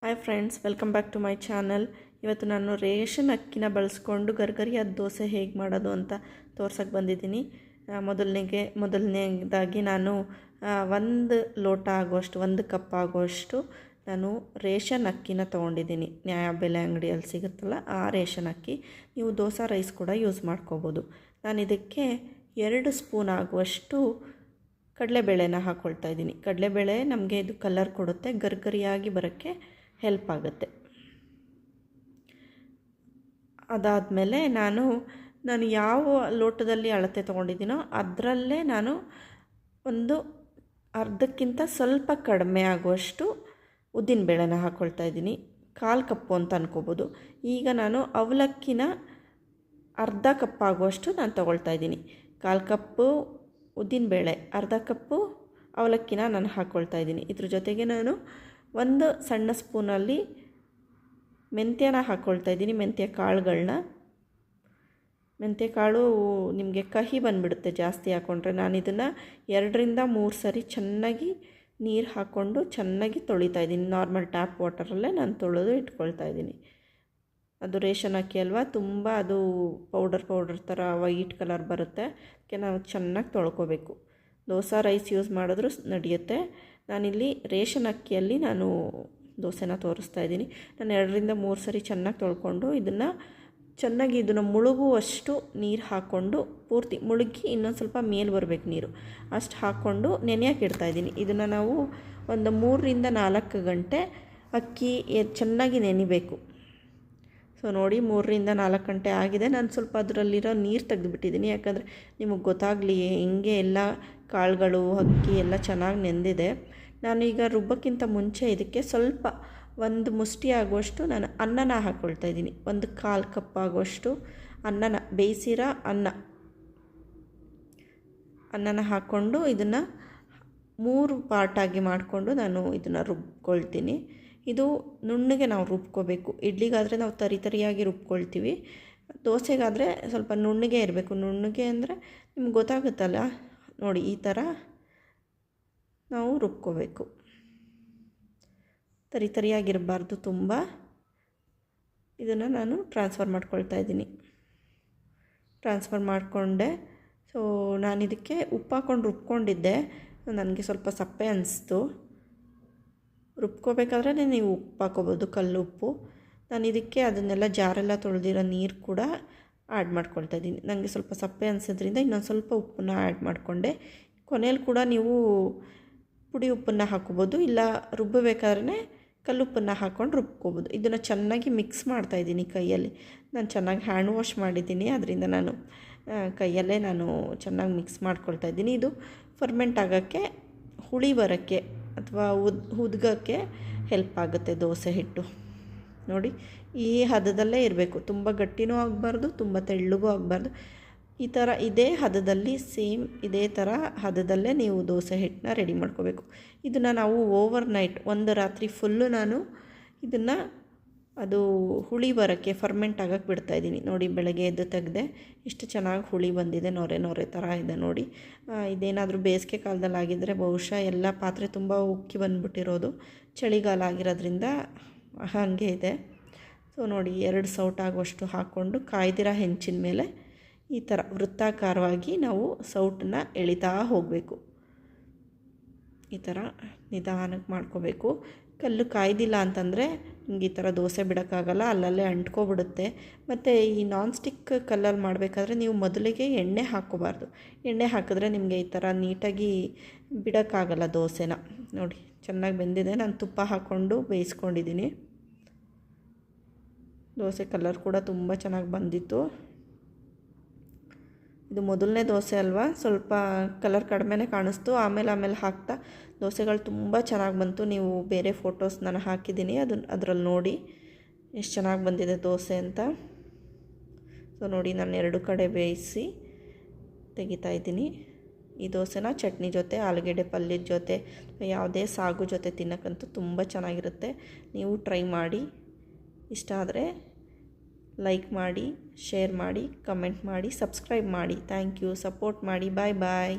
Hi friends, welcome back to my channel. ಇವತ್ತು ನಾನು ration ಅಕ್ಕಿನ ಬಳಸ್ಕೊಂಡು ಗರ್ಗರಿಯಾದ ದೋಸೆ ಹೇಗೆ ಮಾಡೋದು ಅಂತ ತೋರ್ಸಕ್ಕೆ ಬಂದಿದ್ದೀನಿ. ಮೊದಲನೇದಾಗಿ ನಾನು 1 ಲೋಟ ಆಗುವಷ್ಟು, 1 ಕಪ್ ಆಗುವಷ್ಟು ನಾನು ರೇಷನ್ ಅಕ್ಕಿನ ತೊಗೊಂಡಿದ್ದೀನಿ. ನ್ಯಾಯಬೆಲೆ ಅಂಗಡಿಯಲ್ಲಿ ಸಿಗುತ್ತಲ್ಲ ಆ ರೇಷನ್ ಅಕ್ಕಿ. ನೀವು ದೋಸೆ ರೈಸ್ ಕೂಡ ಯೂಸ್ ಮಾಡ್ಕೋಬೋದು. ನಾನು ಇದಕ್ಕೆ 2 ಸ್ಪೂನ್ ಆಗುವಷ್ಟು ಕಡಲೆಬೇಳೆನ ಹಾಕ್ಕೊಳ್ತಾ ಇದ್ದೀನಿ. ಕಡಲೆಬೇಳೆ ನಮಗೆ ಇದು ಕಲರ್ ಕೊಡುತ್ತೆ, ಗರ್ಗರಿಯಾಗಿ ಬರೋಕ್ಕೆ ಹೆಲ್ಪ್ ಆಗುತ್ತೆ. ಅದಾದಮೇಲೆ ನಾನು ಯಾವ ಲೋಟದಲ್ಲಿ ಅಳತೆ ತೊಗೊಂಡಿದ್ದೀನೋ ಅದರಲ್ಲೇ ನಾನು ಒಂದು ಅರ್ಧಕ್ಕಿಂತ ಸ್ವಲ್ಪ ಕಡಿಮೆ ಆಗುವಷ್ಟು ಉದ್ದಿನಬೇಳೆನ ಹಾಕ್ಕೊಳ್ತಾ ಇದ್ದೀನಿ. 1/4 ಕಪ್ಪು ಅಂತ ಅನ್ಕೋಬೋದು. ಈಗ ನಾನು ಅವಲಕ್ಕಿನ ಅರ್ಧ ಕಪ್ ಆಗುವಷ್ಟು ನಾನು ತೊಗೊಳ್ತಾ ಇದ್ದೀನಿ. 1/4 ಕಪ್ಪು ಉದ್ದಿನಬೇಳೆ, ಅರ್ಧ ಕಪ್ಪು ಅವಲಕ್ಕಿನ ನಾನು ಹಾಕ್ಕೊಳ್ತಾ ಇದ್ದೀನಿ. ಇದ್ರ ಜೊತೆಗೆ ನಾನು 1 ಸಣ್ಣ ಸ್ಪೂನಲ್ಲಿ ಮೆಂತ್ಯನ ಹಾಕ್ಕೊಳ್ತಾ ಇದ್ದೀನಿ. ಮೆಂತ್ಯ ಕಾಳುಗಳನ್ನ, ಮೆಂತ್ಯ ಕಾಳು ನಿಮಗೆ ಕಹಿ ಬಂದುಬಿಡುತ್ತೆ ಜಾಸ್ತಿ ಹಾಕ್ಕೊಂಡ್ರೆ. ನಾನು ಇದನ್ನು 2 ರಿಂದ 3 ಸರಿ ಚೆನ್ನಾಗಿ ನೀರು ಹಾಕ್ಕೊಂಡು ಚೆನ್ನಾಗಿ ತೊಳಿತಾ ಇದ್ದೀನಿ. ನಾರ್ಮಲ್ ಟ್ಯಾಪ್ ವಾಟರಲ್ಲೇ ನಾನು ತೊಳೆದು ಇಟ್ಕೊಳ್ತಾ ಇದ್ದೀನಿ. ಅದು ರೇಷನ್ ಅಕ್ಕಿ ಅಲ್ವಾ, ತುಂಬ ಅದು ಪೌಡರ್ ಥರ ವೈಟ್ ಕಲರ್ ಬರುತ್ತೆ. ಅದಕ್ಕೆ ನಾವು ಚೆನ್ನಾಗಿ ತೊಳ್ಕೊಬೇಕು. ದೋಸೆ ರೈಸ್ ಯೂಸ್ ಮಾಡಿದ್ರೂ ನಡೆಯುತ್ತೆ. ನಾನಿಲ್ಲಿ ರೇಷನ್ ಅಕ್ಕಿಯಲ್ಲಿ ನಾನು ದೋಸೆನ ತೋರಿಸ್ತಾ ಇದ್ದೀನಿ. ನಾನು 2 ರಿಂದ 3 ಸರಿ ಚೆನ್ನಾಗಿ ತೊಳ್ಕೊಂಡು ಇದನ್ನು ಮುಳುಗುವಷ್ಟು ನೀರು ಹಾಕ್ಕೊಂಡು, ಪೂರ್ತಿ ಮುಳುಗಿ ಇನ್ನೊಂದು ಸ್ವಲ್ಪ ಮೇಲೆ ಬರಬೇಕು ನೀರು, ಅಷ್ಟು ಹಾಕ್ಕೊಂಡು ನೆನೆಯೋಕೆ ಇಡ್ತಾಯಿದ್ದೀನಿ. ಇದನ್ನು ನಾವು ಒಂದು 3 ರಿಂದ 4 ಗಂಟೆ ಅಕ್ಕಿ ಚೆನ್ನಾಗಿ ನೆನಿಬೇಕು. ಸೊ ನೋಡಿ, 3 ರಿಂದ 4 ಗಂಟೆ ಆಗಿದೆ. ನಾನು ಸ್ವಲ್ಪ ಅದರಲ್ಲಿರೋ ನೀರು ತೆಗೆದುಬಿಟ್ಟಿದ್ದೀನಿ, ಯಾಕಂದರೆ ನಿಮಗೆ ಗೊತ್ತಾಗಲಿ ಹೆಂಗೆ ಎಲ್ಲ ಕಾಳುಗಳು ಅಕ್ಕಿ ಎಲ್ಲ ಚೆನ್ನಾಗಿ ನೆಂದಿದೆ. ನಾನೀಗ ರುಬ್ಬಕ್ಕಿಂತ ಮುಂಚೆ ಇದಕ್ಕೆ ಸ್ವಲ್ಪ 1 ಮುಷ್ಟಿ ಆಗುವಷ್ಟು ನಾನು ಅನ್ನನ ಹಾಕ್ಕೊಳ್ತಾ ಇದ್ದೀನಿ. 1/4 ಕಪ್ ಆಗುವಷ್ಟು ಅನ್ನನ, ಬೇಯಿಸಿರೋ ಅನ್ನನ ಹಾಕ್ಕೊಂಡು ಇದನ್ನು 3 ಪಾರ್ಟಾಗಿ ಮಾಡಿಕೊಂಡು ನಾನು ಇದನ್ನು ರುಬ್ಕೊಳ್ತೀನಿ. ಇದು ನುಣ್ಣಗೆ ನಾವು ರುಬ್ಕೋಬೇಕು. ಇಡ್ಲಿಗಾದರೆ ನಾವು ತರಿಯಾಗಿ ರುಬ್ಕೊಳ್ತೀವಿ. ದೋಸೆಗಾದರೆ ಸ್ವಲ್ಪ ನುಣ್ಣಗೆ ಇರಬೇಕು. ನುಣ್ಣಗೆ ಅಂದರೆ ನಿಮ್ಗೆ ಗೊತ್ತಾಗುತ್ತಲ್ಲ ನೋಡಿ, ಈ ಥರ ನಾವು ರುಬ್ಕೋಬೇಕು. ತರಿಯಾಗಿರಬಾರ್ದು ತುಂಬ. ಇದನ್ನು ನಾನು ಟ್ರಾನ್ಸ್ಫರ್ ಮಾಡ್ಕೊಳ್ತಾ ಇದ್ದೀನಿ. ಟ್ರಾನ್ಸ್ಫರ್ ಮಾಡಿಕೊಂಡೆ. ಸೊ ನಾನು ಇದಕ್ಕೆ ಉಪ್ಪು ಹಾಕ್ಕೊಂಡು ರುಬ್ಕೊಂಡಿದ್ದೆ. ನನಗೆ ಸ್ವಲ್ಪ ಸಪ್ಪೆ ಅನಿಸ್ತು. ರುಬ್ಕೋಬೇಕಾದ್ರೆ ನೀವು ಉಪ್ಪು ಹಾಕ್ಕೋಬೋದು, ಕಲ್ಲು ಉಪ್ಪು. ನಾನು ಇದಕ್ಕೆ ಅದನ್ನೆಲ್ಲ ಜಾರೆಲ್ಲ ತೊಳೆದಿರೋ ನೀರು ಕೂಡ ಆ್ಯಡ್ ಮಾಡ್ಕೊಳ್ತಾ ಇದ್ದೀನಿ. ನನಗೆ ಸ್ವಲ್ಪ ಸಪ್ಪೆ ಅನಿಸೋದ್ರಿಂದ ಇನ್ನೊಂದು ಸ್ವಲ್ಪ ಉಪ್ಪನ್ನ ಆ್ಯಡ್ ಮಾಡಿಕೊಂಡೆ. ಕೊನೆಯಲ್ಲಿ ಕೂಡ ನೀವು ಪುಡಿ ಉಪ್ಪನ್ನು ಹಾಕ್ಕೋಬೋದು, ಇಲ್ಲ ರುಬ್ಬಬೇಕಾದ್ರೆ ಕಲ್ಲುಪ್ಪನ್ನು ಹಾಕ್ಕೊಂಡು ರುಬ್ಕೋಬೋದು. ಇದನ್ನು ಚೆನ್ನಾಗಿ ಮಿಕ್ಸ್ ಮಾಡ್ತಾಯಿದ್ದೀನಿ ಕೈಯಲ್ಲಿ. ನಾನು ಚೆನ್ನಾಗಿ ಹ್ಯಾಂಡ್ ವಾಶ್ ಮಾಡಿದ್ದೀನಿ, ಅದರಿಂದ ನಾನು ಕೈಯಲ್ಲೇ ಚೆನ್ನಾಗಿ ಮಿಕ್ಸ್ ಮಾಡ್ಕೊಳ್ತಾ ಇದ್ದೀನಿ. ಇದು ಫರ್ಮೆಂಟ್ ಆಗೋಕ್ಕೆ, ಹುಳಿ ಬರೋಕ್ಕೆ ಅಥವಾ ಉದ್ಗಕ್ಕೆ ಹೆಲ್ಪ್ ಆಗುತ್ತೆ ದೋಸೆ ಹಿಟ್ಟು. ನೋಡಿ, ಈ ಹದದಲ್ಲೇ ಇರಬೇಕು. ತುಂಬ ಗಟ್ಟಿನೂ ಆಗಬಾರ್ದು, ತುಂಬ ತೆಳ್ಳಗೂ ಆಗಬಾರ್ದು. ಈ ಥರ ಇದೇ ಹದದಲ್ಲಿ, ಸೇಮ್ ಇದೇ ಥರ ಹದದಲ್ಲೇ ನೀವು ದೋಸೆ ಹಿಟ್ಟನ್ನ ರೆಡಿ ಮಾಡ್ಕೋಬೇಕು. ಇದನ್ನು ನಾವು ಓವರ್ ನೈಟ್, 1 ರಾತ್ರಿ ಫುಲ್ಲು ನಾನು ಇದನ್ನು ಅದು ಹುಳಿ ಬರೋಕ್ಕೆ, ಫರ್ಮೆಂಟ್ ಆಗೋಕ್ಕೆ ಬಿಡ್ತಾಯಿದ್ದೀನಿ. ನೋಡಿ, ಬೆಳಗ್ಗೆ ಎದ್ದು ತೆಗೆದೆ, ಎಷ್ಟು ಚೆನ್ನಾಗಿ ಹುಳಿ ಬಂದಿದೆ, ನೊರೆ ಥರ ಇದೆ ನೋಡಿ. ಇದೇನಾದರೂ ಬೇಸಿಗೆ ಕಾಲದಲ್ಲಿ ಆಗಿದ್ದರೆ ಬಹುಶಃ ಎಲ್ಲ ಪಾತ್ರೆ ತುಂಬ ಉಕ್ಕಿ ಬಂದುಬಿಟ್ಟಿರೋದು. ಚಳಿಗಾಲ ಆಗಿರೋದ್ರಿಂದ ಹಾಗೆ ಇದೆ. ಸೊ ನೋಡಿ, 2 ಸೌಟ್ ಆಗುವಷ್ಟು ಹಾಕ್ಕೊಂಡು ಕಾಯ್ದಿರೋ ಹೆಂಚಿನ ಮೇಲೆ ಈ ಥರ ವೃತ್ತಾಕಾರವಾಗಿ ನಾವು ಸೌಟನ್ನ ಎಳಿತಾ ಹೋಗಬೇಕು. ಈ ಥರ ನಿಧಾನಕ್ಕೆ ಮಾಡ್ಕೋಬೇಕು. ಕಲ್ಲು ಕಾಯ್ದಿಲ್ಲ ಅಂತಂದರೆ ನಿಮ್ಗೆ ಈ ಥರ ದೋಸೆ ಬಿಡೋಕ್ಕಾಗಲ್ಲ, ಅಲ್ಲಲ್ಲೇ ಅಂಟ್ಕೊಬಿಡುತ್ತೆ. ಮತ್ತು ಈ ನಾನ್ ಸ್ಟಿಕ್ ಕಲ್ಲಲ್ಲಿ ಮಾಡಬೇಕಾದ್ರೆ ನೀವು ಮೊದಲಿಗೆ ಎಣ್ಣೆ ಹಾಕ್ಕೋಬಾರ್ದು. ಎಣ್ಣೆ ಹಾಕಿದ್ರೆ ನಿಮಗೆ ಈ ಥರ ನೀಟಾಗಿ ಬಿಡೋಕ್ಕಾಗಲ್ಲ ದೋಸೆನ. ನೋಡಿ, ಚೆನ್ನಾಗಿ ಬೆಂದಿದೆ. ನಾನು ತುಪ್ಪ ಹಾಕ್ಕೊಂಡು ಬೇಯಿಸ್ಕೊಂಡಿದ್ದೀನಿ. ದೋಸೆ ಕಲರ್ ಕೂಡ ತುಂಬ ಚೆನ್ನಾಗಿ ಬಂದಿತ್ತು. ಇದು ಮೊದಲನೇ ದೋಸೆ ಅಲ್ವಾ, ಸ್ವಲ್ಪ ಕಲರ್ ಕಡಿಮೆನೇ ಕಾಣಿಸ್ತು. ಆಮೇಲೆ ಹಾಕ್ತಾ ದೋಸೆಗಳು ತುಂಬ ಚೆನ್ನಾಗಿ ಬಂತು. ನೀವು ಬೇರೆ ಫೋಟೋಸ್ ನಾನು ಹಾಕಿದ್ದೀನಿ, ಅದರಲ್ಲಿ ನೋಡಿ ಎಷ್ಟು ಚೆನ್ನಾಗಿ ಬಂದಿದೆ ದೋಸೆ ಅಂತ. ಸೊ ನೋಡಿ, ನಾನು 2 ಕಡೆ ಬೇಯಿಸಿ ತೆಗಿತಾ ಇದ್ದೀನಿ. ಈ ದೋಸೆನ ಚಟ್ನಿ ಜೊತೆ, ಆಲೂಗೆಡ್ಡೆ ಪಲ್ಯದ ಜೊತೆ, ಯಾವುದೇ ಸಾಗು ಜೊತೆ ತಿನ್ನೋಕ್ಕಂತೂ ತುಂಬ ಚೆನ್ನಾಗಿರುತ್ತೆ. ನೀವು ಟ್ರೈ ಮಾಡಿ. ಇಷ್ಟ ಆದರೆ ಲೈಕ್ ಮಾಡಿ, ಶೇರ್ ಮಾಡಿ, ಕಮೆಂಟ್ ಮಾಡಿ, ಸಬ್ಸ್ಕ್ರೈಬ್ ಮಾಡಿ. Thank you. ಸಪೋರ್ಟ್ ಮಾಡಿ. ಬಾಯ್ ಬಾಯ್.